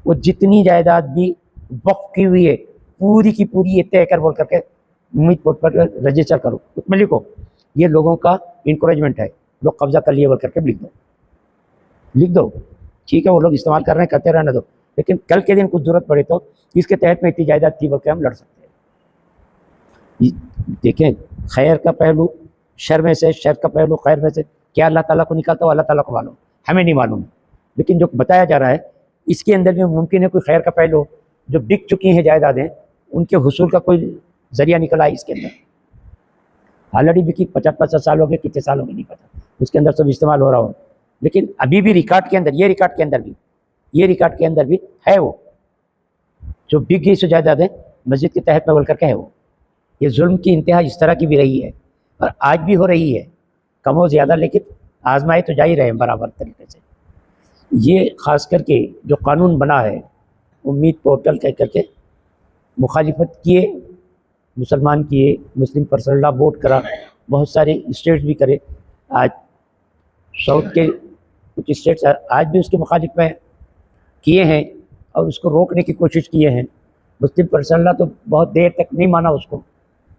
वो जितनी जायदाद भी वक्फ की हुई है पूरी की पूरी ये तय कर बोल करके उम्मीद पोर्ट पर रजिस्टर करो, उसमें लिखो ये लोगों का इंकरेजमेंट है, लोग कब्जा कर लिए बोल करके लिख दो। ठीक है, वो लोग इस्तेमाल कर रहे हैं, करते रहने दो, लेकिन कल के दिन कुछ जरूरत पड़े तो इसके तहत में इतनी जायदाद थी बोल के हम लड़ सकते हैं। देखें, खैर का पहलू शर में से, शर का पहलू खैर में से, क्या अल्लाह ताला को निकालता हो, अल्लाह ताला को मालूम, हमें नहीं मालूम। लेकिन जो बताया जा रहा है इसके अंदर भी मुमकिन है कोई खैर का पहलू हो। जो बिक चुकी हैं जायदादें उनके हुसूल का कोई जरिया निकला है इसके अंदर। ऑलरेडी बिकी 50-50 साल हो गए, कितने साल हो गए नहीं पता, उसके अंदर सब इस्तेमाल हो रहा हो, लेकिन अभी भी रिकॉर्ड के अंदर, ये रिकॉर्ड के अंदर भी है वो जो बिक गई सो जायदादें मस्जिद के तहत में बोल करके है वो। ये जुल्म की इंतहा इस तरह की भी रही है और आज भी हो रही है, कम हो ज़्यादा, लेकिन आजमाए तो जा ही रहे हैं बराबर तरीके से। ये ख़ास करके जो कानून बना है उम्मीद पोर्टल कह करके मुखालिफत किए, मुसलमान किए, मुस्लिम पर्सनल लॉ बोर्ड करा, बहुत सारे स्टेट्स भी करे, आज साउथ के कुछ स्टेट्स आज भी उसके मुखालिफ में किए हैं और उसको रोकने की कोशिश किए हैं। मुस्लिम पर्सनल लॉ तो बहुत देर तक नहीं माना उसको,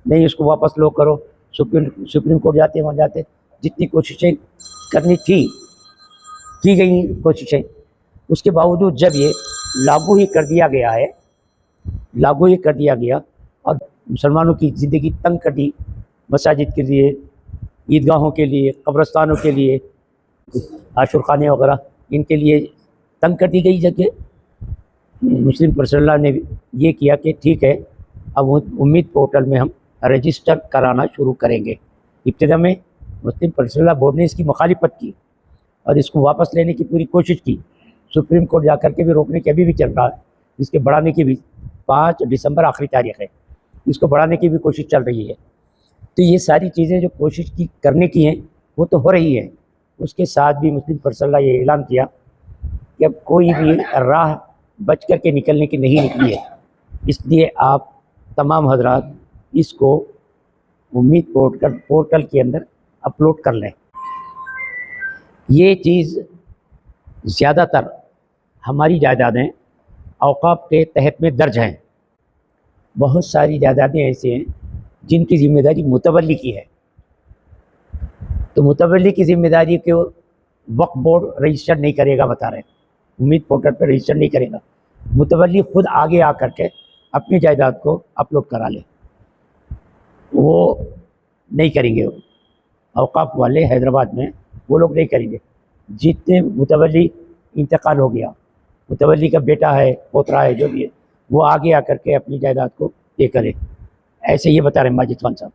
नहीं उसको वापस लो करो, सुप्रीम कोर्ट जाते, वहाँ जाते, जितनी कोशिशें करनी थी की गई कोशिशें, उसके बावजूद जब ये लागू ही कर दिया गया और मुसलमानों की ज़िंदगी तंग कर दी, मसाजिद के लिए, ईदगाहों के लिए, कब्रस्तानों के लिए, आशुर खाने वगैरह, इनके लिए तंग कर दी गई जगह, मुस्लिम पर्सनल लॉ ने ये किया कि ठीक है अब उम्मीद पोर्टल में हम रजिस्टर कराना शुरू करेंगे। इब्तिदा में मुस्लिम पर्सनल लॉ बोर्ड ने इसकी मुखालिफत की और इसको वापस लेने की पूरी कोशिश की, सुप्रीम कोर्ट जा कर के भी रोकने की अभी भी चल रहा है, इसके बढ़ाने की भी 5 दिसंबर आखिरी तारीख है, इसको बढ़ाने की भी कोशिश चल रही है। तो ये सारी चीज़ें जो कोशिश की करने की हैं वो तो हो रही है। उसके साथ भी मुस्लिम पर्सनल लॉ ये ऐलान किया कि अब कोई भी राह बच कर के निकलने की नहीं निकली है, इसलिए आप तमाम हजरात इसको उम्मीद पोर्टल के अंदर अपलोड कर लें। ये चीज़ ज़्यादातर हमारी जायदादें औकाफ के तहत में दर्ज हैं, बहुत सारी जायदादें ऐसी हैं जिनकी ज़िम्मेदारी मुतवल्ली की है, तो मुतवल्ली की ज़िम्मेदारी को वक्फ बोर्ड रजिस्टर नहीं करेगा, बता रहे हैं उम्मीद पोर्टल पर रजिस्टर नहीं करेगा, मुतवल्ली खुद आगे आ करके अपनी जायदाद को अपलोड करा ले, वो नहीं करेंगे। वो औकाफ वाले हैदराबाद में वो लोग नहीं करेंगे। जितने मुतवल्ली इंतकाल हो गया, मुतवल्ली का बेटा है, पोतरा है, जो भी है, वो आगे आकर के अपनी जायदाद को ये करे, ऐसे ये बता रहे माजिद खान साहब।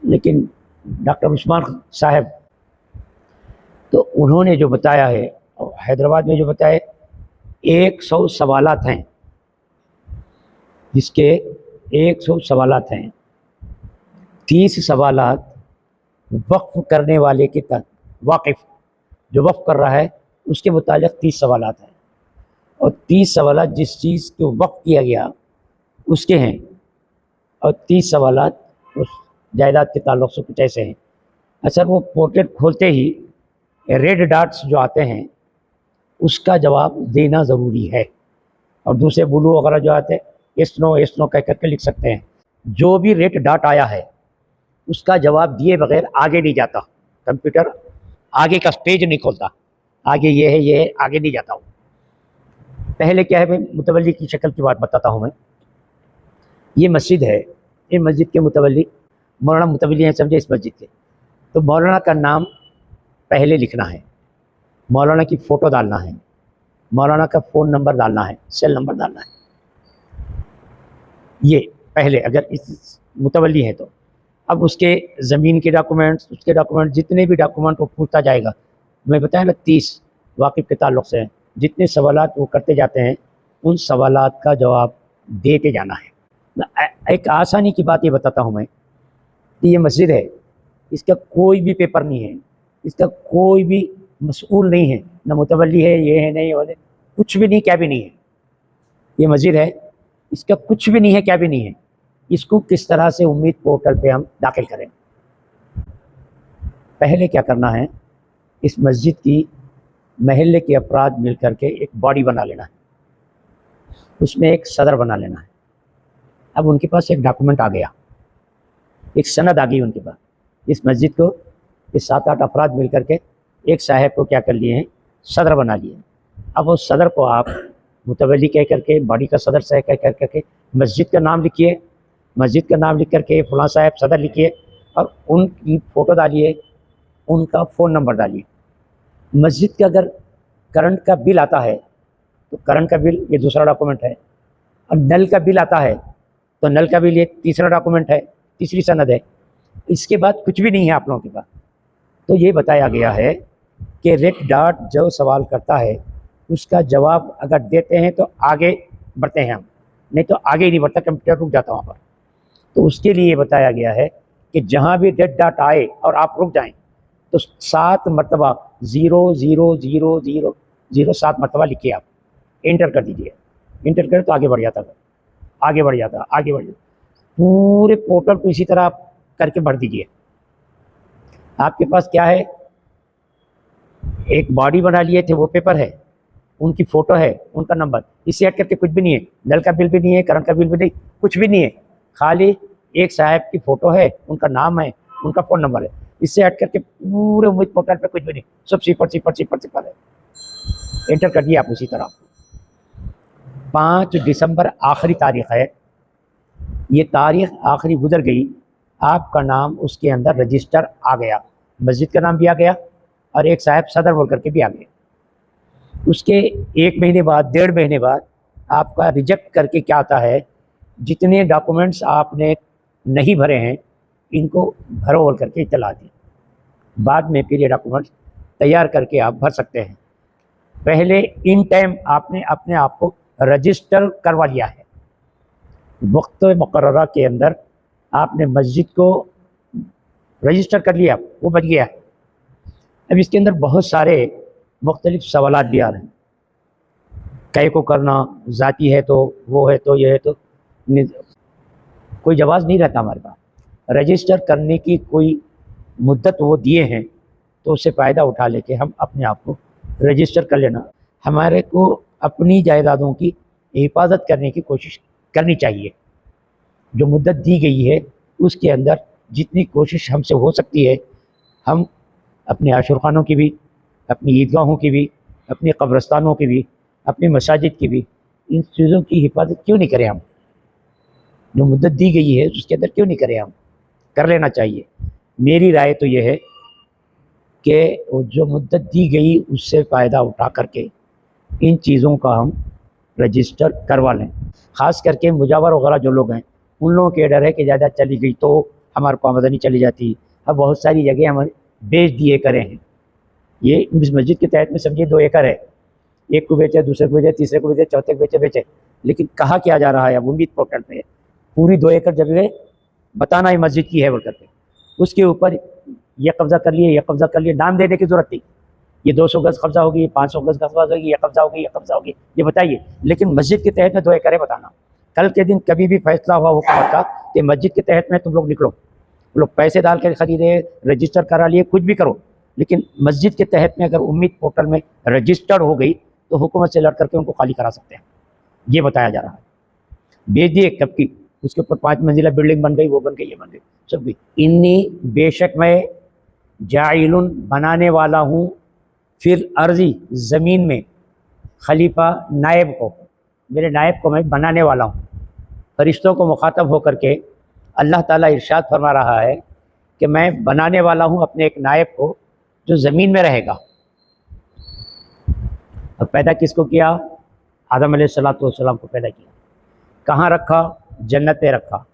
लेकिन डॉक्टर उस्मान साहब तो उन्होंने जो बताया है, हैदराबाद में जो बताया 100 सवालात हैं, जिसके 100 सवालात हैं, 30 सवालात वक्फ करने वाले के तहत, वाकिफ़ जो वक्फ कर रहा है उसके मुतालिक 30 सवालात हैं, और 30 सवालात जिस चीज़ को वक्फ किया गया उसके हैं, और 30 सवालात उस जायदाद के ताल्लुक़ से कुछ ऐसे हैं। अच्छा, वो पोर्टल खोलते ही रेड डॉट्स जो आते हैं उसका जवाब देना ज़रूरी है, और दूसरे ब्लू वगैरह जो आते हैं एस नो कह करके लिख सकते हैं। जो भी रेड डॉट आया है उसका जवाब दिए बगैर आगे नहीं जाता, कंप्यूटर आगे का पेज नहीं खोलता, आगे ये है आगे नहीं जाता हूँ। पहले क्या है, मैं मुतवल्ली की शक्ल की बात बताता हूँ। मैं ये मस्जिद है, ये मस्जिद के मुतवल्ली मौलाना मुतवल्ली हैं, समझे, इस मस्जिद के। तो मौलाना का नाम पहले लिखना है, मौलाना की फ़ोटो डालना है, मौलाना का फ़ोन नंबर डालना है, सेल नंबर डालना है, ये पहले अगर इस मुतवल्ली है तो। अब उसके ज़मीन के डॉक्यूमेंट्स, उसके डॉक्यूमेंट, जितने भी डॉक्यूमेंट वो पूछता जाएगा, मैं बताया ना 30 वाकिफ़ के ताल्लुक़ से हैं, जितने सवालात वो करते जाते हैं उन सवालात का जवाब देते जाना है। एक आसानी की बात ये बताता हूँ मैं कि ये मस्जिद है, इसका कोई भी पेपर नहीं है, इसका कोई भी मसूल नहीं है, ना मुतवल्ली है, ये है नहीं, वाले कुछ भी नहीं, क्या भी नहीं है। ये मस्जिद है, इसका कुछ भी नहीं है, क्या भी नहीं है। इसको किस तरह से उम्मीद पोर्टल पे हम दाखिल करें? पहले क्या करना है, इस मस्जिद की महल्ले के अफराद मिल कर के एक बॉडी बना लेना है, उसमें एक सदर बना लेना है। अब उनके पास एक डॉक्यूमेंट आ गया, एक सनद आ गई उनके पास। इस मस्जिद को ये 7-8 अफराद मिल करके एक साहब को क्या कर लिए हैं, सदर बना लिए। अब उस सदर को आप मुतवल्ली कह करके, बॉडी का सदर साहब कह करके मस्जिद का नाम लिखिए, मस्जिद का नाम लिख करके फलां साहब सदर लिखिए और उनकी फ़ोटो डालिए, उनका फ़ोन नंबर डालिए। मस्जिद का अगर करंट का बिल आता है तो करंट का बिल ये दूसरा डॉक्यूमेंट है, और नल का बिल आता है तो नल का बिल ये तीसरा डॉक्यूमेंट है, तीसरी सनद है। इसके बाद कुछ भी नहीं है आप लोगों के पास। तो ये बताया गया है कि रेड डॉट जो सवाल करता है उसका जवाब अगर देते हैं तो आगे बढ़ते हैं हम, नहीं तो आगे ही नहीं बढ़ता, कंप्यूटर रुक जाता वहाँ पर। तो उसके लिए बताया गया है कि जहाँ भी रेड डॉट आए और आप रुक जाएं तो 7 मरतबा 00000 7 मरतबा लिखिए, आप एंटर कर दीजिए। एंटर करें तो आगे बढ़ जाता है, आगे बढ़ जाता है, आगे बढ़ जाता। पूरे पोर्टल को इसी तरह आप करके भर दीजिए। आपके पास क्या है, एक बॉडी बना लिए थे, वो पेपर है, उनकी फ़ोटो है, उनका नंबर, इससे हट करके कुछ भी नहीं है। नल का बिल भी नहीं है, करंट का बिल भी नहीं, कुछ भी नहीं है। खाली एक साहब की फ़ोटो है, उनका नाम है, उनका फ़ोन नंबर है। इससे हट करके पूरे उम्मीद पोर्टल पे कुछ भी नहीं, सब सिफर सिफर सिफर सिफर है। एंटर कर दिया आप उसी तरह। 5 दिसंबर आखिरी तारीख़ है, ये तारीख़ आखिरी गुजर गई, आपका नाम उसके अंदर रजिस्टर आ गया, मस्जिद का नाम भी आ गया और एक साहब सदर बोल करके भी आ गए। उसके 1 महीने बाद, 1.5 महीने बाद आपका रिजेक्ट करके क्या आता है, जितने डॉक्यूमेंट्स आपने नहीं भरे हैं इनको भरो बोल करके इत्तला दी। बाद में फिर ये डॉक्यूमेंट्स तैयार करके आप भर सकते हैं। पहले इन टाइम आपने अपने आप को रजिस्टर करवा लिया है, वक्त मुकर्ररा के अंदर आपने मस्जिद को रजिस्टर कर लिया, वो बच गया। अब इसके अंदर बहुत सारे मुख्तलिफ सवालात भी आ रहे हैं, कै को करना, ज़ाती है तो वो है तो ये है तो, कोई जवाब नहीं रहता हमारे पास। रजिस्टर करने की कोई मुद्दत वो दिए हैं तो उससे फ़ायदा उठा लेके हम अपने आप को रजिस्टर कर लेना। हमारे को अपनी जायदादों की हिफाजत करने की कोशिश करनी चाहिए। जो मुद्दत दी गई है उसके अंदर जितनी कोशिश हमसे हो सकती है, हम अपने आशुर खानों की भी, अपनी ईदगाहों की भी, अपने कब्रस्तानों की भी, अपनी मसाजिद की भी, इन चीज़ों की हिफाजत क्यों नहीं करें हम? जो मुद्दत दी गई है उसके अंदर क्यों नहीं करें हम? कर लेना चाहिए। मेरी राय तो ये है कि जो मुद्दत दी गई उससे फ़ायदा उठा करके इन चीज़ों का हम रजिस्टर करवा लें। ख़ास करके मुजावर वगैरह जो लोग हैं उन लोगों के डर है कि ज़्यादा चली गई तो हमारे को आमदनी चली जाती। अब बहुत सारी जगह हम बेच दिए करे हैं। ये इस मस्जिद के तहत में समझिए 2 एकड़ है, एक को बेचे, दूसरे को बेचे, तीसरे को बेचे, चौथे को बेचे। लेकिन कहा क्या जा रहा है, अब उम्मीद पोर्टल पे पूरी 2 एकड़ जगह बताना ही मस्जिद की है बोल करके उसके ऊपर ये कब्ज़ा कर लिए, ये कब्ज़ा कर लिए, नाम देने की ज़रूरत थी। ये 200 गज़ कब्ज़ा होगी, 500 गज़ कब्ज़ा होगी, ये कब्ज़ा होगी, ये कब्ज़ा होगी, ये बताइए। लेकिन मस्जिद के तहत में 2 एकड़ है बताना। कल के दिन कभी भी फैसला हुआ हुकूमत का कि मस्जिद के तहत में तुम लोग निकलो, लोग पैसे डाल कर ख़रीदे, रजिस्टर करा लिए, कुछ भी करो, लेकिन मस्जिद के तहत में अगर उम्मीद पोर्टल में रजिस्टर्ड हो गई तो हुकूमत से लड़ करके उनको खाली करा सकते हैं। ये बताया जा रहा है। बेच दिए कब की, उसके ऊपर 5 मंजिला बिल्डिंग बन गई, वो बन गई, ये बन गई, सब भी। इन्नी बेशक मैं जाइलुन बनाने वाला हूँ फिर अर्जी ज़मीन में खलीफा नायब को, मेरे नायब को मैं बनाने वाला हूँ। फरिश्तों को मुखातब होकर के अल्लाह ताला इरशाद फरमा रहा है कि मैं बनाने वाला हूँ अपने एक नायब को जो ज़मीन में रहेगा। और पैदा किसको किया? आदम अलैहिस्सलातु वस्सलाम को पैदा किया। कहाँ रखा? जन्नत पे रखा।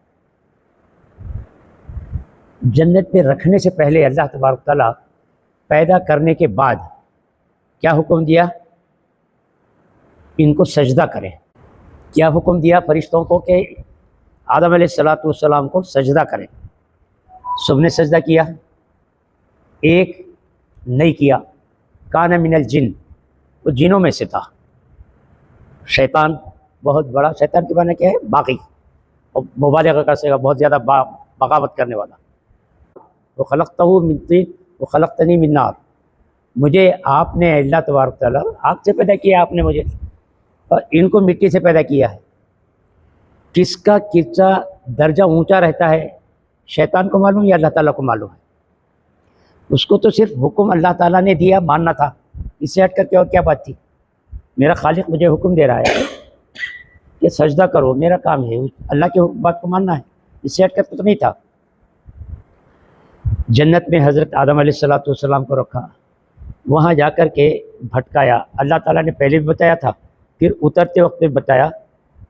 जन्नत पे रखने से पहले अल्लाह तबारक ताला पैदा करने के बाद क्या हुक्म दिया? इनको सजदा करें। क्या हुक्म दिया फरिश्तों को कि आदम अलैहिस्सलातु वस्सलाम को सजदा करें। सबने सजदा किया, एक नहीं किया। कान मिनल जिन, वो जिनों में से था। शैतान बहुत बड़ा, शैतान के माने क्या है? बागी, और मुबालगा का सेगा, बहुत ज़्यादा बगावत करने वाला। वो खलक़तहू मिन तीन वो खलक़तनी मिन नार, मुझे आपने अल्लाह तबारक तआला आग से पैदा किया आपने मुझे, और इनको मिट्टी से पैदा किया है। किसका किसका दर्जा ऊंचा रहता है शैतान को मालूम या अल्लाह ताला को मालूम है। उसको तो सिर्फ हुक्म अल्लाह ताला ने दिया, मानना था। इससे हट करके और क्या बात थी। मेरा खालिक मुझे हुक्म दे रहा है कि सजदा करो, मेरा काम है अल्लाह के बात को मानना है। इससे हट करके तो नहीं था। जन्नत में हज़रत आदम अलैहिस्सलाम को रखा, वहाँ जा कर के भटकाया। अल्लाह ताला ने पहले भी बताया था, फिर उतरते वक्त में बताया,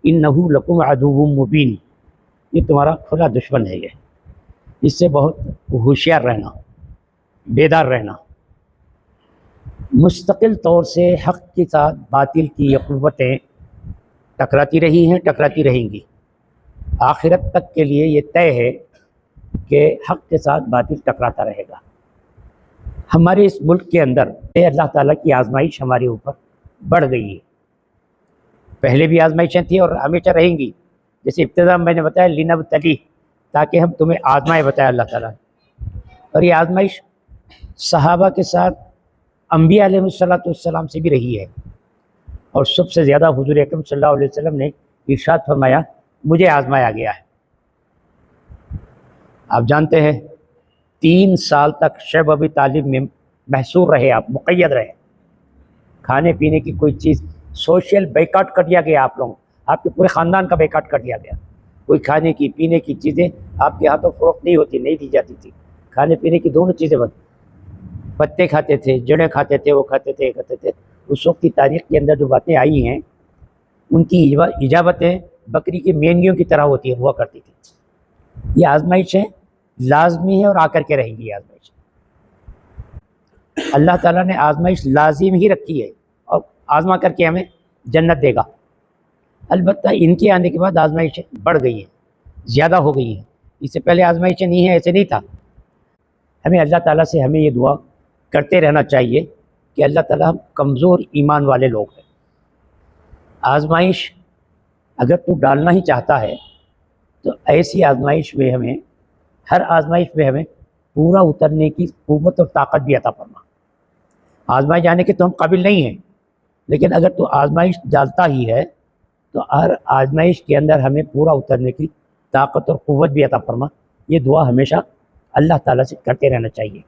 इन्नहु लकुम अदुव्वुम मुबीन, ये तुम्हारा खुला दुश्मन है। ये इससे बहुत होशियार रहना, बेदार रहना। मुस्तकिल तौर से हक़ के साथ बातिल की क़ुव्वतें टकराती रही हैं, टकराती रहेंगी। आखिरत तक के लिए ये तय है कि हक़ के साथ बातिल टकराता रहेगा। हमारे इस मुल्क के अंदर अल्लाह ताला की आजमाइश हमारे ऊपर बढ़ गई है। पहले भी आजमाइशें थी और हमेशा रहेंगी। जैसे इब्तिदा मैंने बताया लिनब्तली, ताकि हम तुम्हें आजमाए, बताया अल्लाह ताला ने। और ये आजमाइश सहाबा के साथ अम्बिया अलैहिस्सलाम से भी रही है। और सबसे ज़्यादा हुज़ूर अकरम सल्लल्लाहु अलैहि वसल्लम ने इरशाद फरमाया, मुझे आजमाया गया है। आप जानते हैं 3 साल तक शैब अबी तालिब में महसूर रहे, आप मुक़य्यद रहे। खाने पीने की कोई चीज़, सोशल बैकाट कर दिया गया। आप लोग, आपके पूरे ख़ानदान का बैकाट कर दिया गया। कोई खाने की पीने की चीज़ें आपके हाथों फ़रोख्त नहीं होती, नहीं दी जाती थी। खाने पीने की दोनों चीज़ें बंद। पत्ते खाते थे, जड़ें खाते थे, वो खाते थे, खाते थे। उस वक्त की तारीख़ के अंदर जो बातें आई हैं, उनकी इजाबतें बकरी के मेंढियों की तरह हुआ करती थी। ये आजमाइशें लाजमी है और आकर के रहेंगी। आजमाइश अल्लाह ताला ने आजमाइश लाजिम ही रखी है और आजमा करके हमें जन्नत देगा। अलबत्ता इनके आने के बाद आजमाइशें बढ़ गई हैं, ज़्यादा हो गई हैं। इससे पहले आजमाइशें नहीं है, ऐसे नहीं था। हमें अल्लाह ताला से हमें ये दुआ करते रहना चाहिए कि अल्लाह ताला, हम कमज़ोर ईमान वाले लोग हैं। आजमाइश अगर तू डालना ही चाहता है तो ऐसी आजमाइश में हमें, हर आजमाइश में हमें पूरा उतरने की क़ुव्वत और ताकत भी अता फरमा। आजमाए जाने के तो हम काबिल नहीं हैं, लेकिन अगर तू आजमाइश डालता ही है तो हर आजमाइश के अंदर हमें पूरा उतरने की ताकत और क़ुव्वत भी अता फरमा। ये दुआ हमेशा अल्लाह ताला से करते रहना चाहिए।